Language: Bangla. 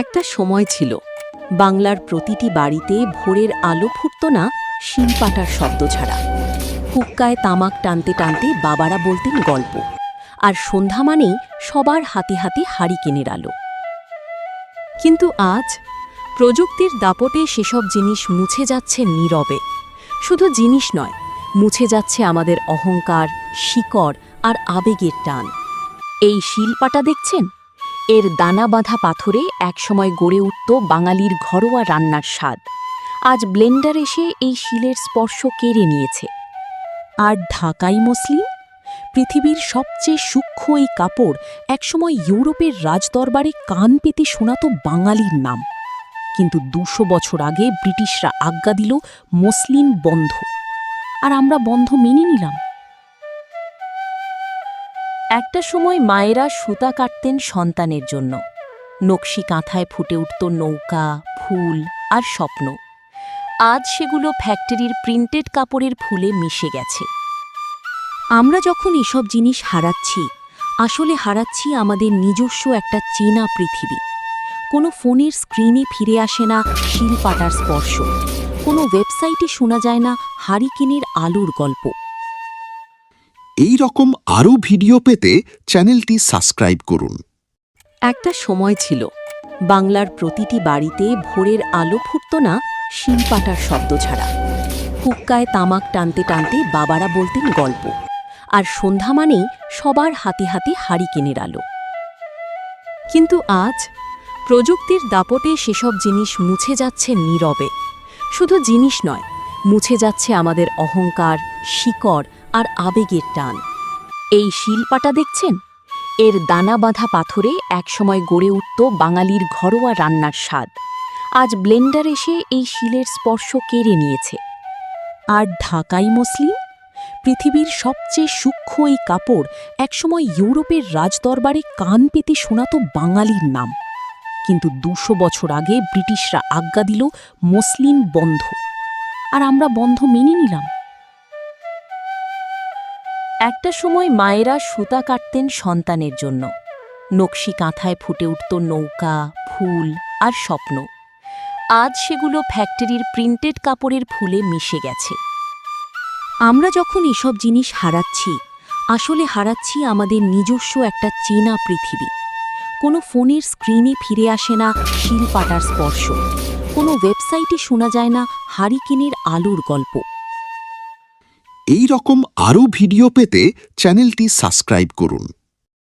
একটা সময় ছিল বাংলার প্রতিটি বাড়িতে ভোরের আলো ফুটত না শিলপাটার শব্দ ছাড়া। হুক্কায় তামাক টানতে টানতে বাবারা বলতেন গল্প, আর সন্ধ্যা মানেই সবার হাতে হাতে হারিকেনের আলো। কিন্তু আজ প্রযুক্তির দাপটে সেসব জিনিস মুছে যাচ্ছে নীরবে। শুধু জিনিস নয়, মুছে যাচ্ছে আমাদের অহংকার, শিকড় আর আবেগের টান। এই শিলপাটা দেখছেন? এর দানা বাঁধা পাথরে একসময় গড়ে উঠত বাঙালির ঘরোয়া রান্নার স্বাদ। আজ ব্লেন্ডার এসে এই শিলের স্পর্শ কেড়ে নিয়েছে। আর ঢাকাই মসলিন, পৃথিবীর সবচেয়ে সূক্ষ্ম এই কাপড়, একসময় ইউরোপের রাজদরবারে কান পেতে শোনাত বাঙালির নাম। কিন্তু ২০০ বছর আগে ব্রিটিশরা আজ্ঞা দিল মসলিন বন্ধ, আর আমরা বন্ধ মেনে নিলাম। একটা সময় মায়েরা সুতা কাটতেন সন্তানের জন্য। নকশি কাঁথায় ফুটে উঠত নৌকা, ফুল আর স্বপ্ন। আজ সেগুলো ফ্যাক্টরির প্রিন্টেড কাপড়ের ফুলে মিশে গেছে। আমরা যখন এসব জিনিস হারাচ্ছি, আসলে হারাচ্ছি আমাদের নিজস্ব একটা চেনা পৃথিবী। কোনো ফোনের স্ক্রিনে ফিরে আসে না শিলপাটার স্পর্শ, কোনো ওয়েবসাইটে শোনা যায় না হারিকেনের আলোর গল্প। এই রকম আরও ভিডিও পেতে চ্যানেলটি সাবস্ক্রাইব করুন। একটা সময় ছিল বাংলার প্রতিটি বাড়িতে ভোরের আলো ফুটত না শিলপাটার শব্দ ছাড়া। হুক্কায় তামাক টানতে টানতে বাবারা বলতেন গল্প, আর সন্ধ্যা মানেই সবার হাতে হাতে হারিকেনের আলো। কিন্তু আজ প্রযুক্তির দাপটে সেসব জিনিস মুছে যাচ্ছে নীরবে। শুধু জিনিস নয়, মুছে যাচ্ছে আমাদের অহংকার, শিকড় আর আবেগের টান। এই শিলপাটা দেখছেন? এর দানা বাঁধা পাথরে একসময় গড়ে উঠত বাঙালির ঘরোয়া রান্নার স্বাদ। আজ ব্লেন্ডার এসে এই শিলের স্পর্শ কেড়ে নিয়েছে। আর ঢাকাই মসলিন, পৃথিবীর সবচেয়ে সূক্ষ্ম এই কাপড়, একসময় ইউরোপের রাজদরবারে কান পেতে শোনাত বাঙালির নাম। কিন্তু ২০০ বছর আগে ব্রিটিশরা আজ্ঞা দিল মসলিন বন্ধ, আর আমরা বন্ধ মেনে নিলাম। একটা সময় মায়েরা সুতা কাটতেন সন্তানের জন্য। নকশি কাঁথায় ফুটে উঠত নৌকা, ফুল আর স্বপ্ন। আজ সেগুলো ফ্যাক্টরির প্রিন্টেড কাপড়ের ফুলে মিশে গেছে। আমরা যখন এসব জিনিস হারাচ্ছি, আসলে হারাচ্ছি আমাদের নিজস্ব একটা চেনা পৃথিবী। কোনো ফোনের স্ক্রিনে ফিরে আসে না শিলপাটার স্পর্শ, কোনো ওয়েবসাইটে শোনা যায় না হারিকেনের আলোর গল্প। এই রকম আরও ভিডিও পেতে চ্যানেলটি সাবস্ক্রাইব করুন।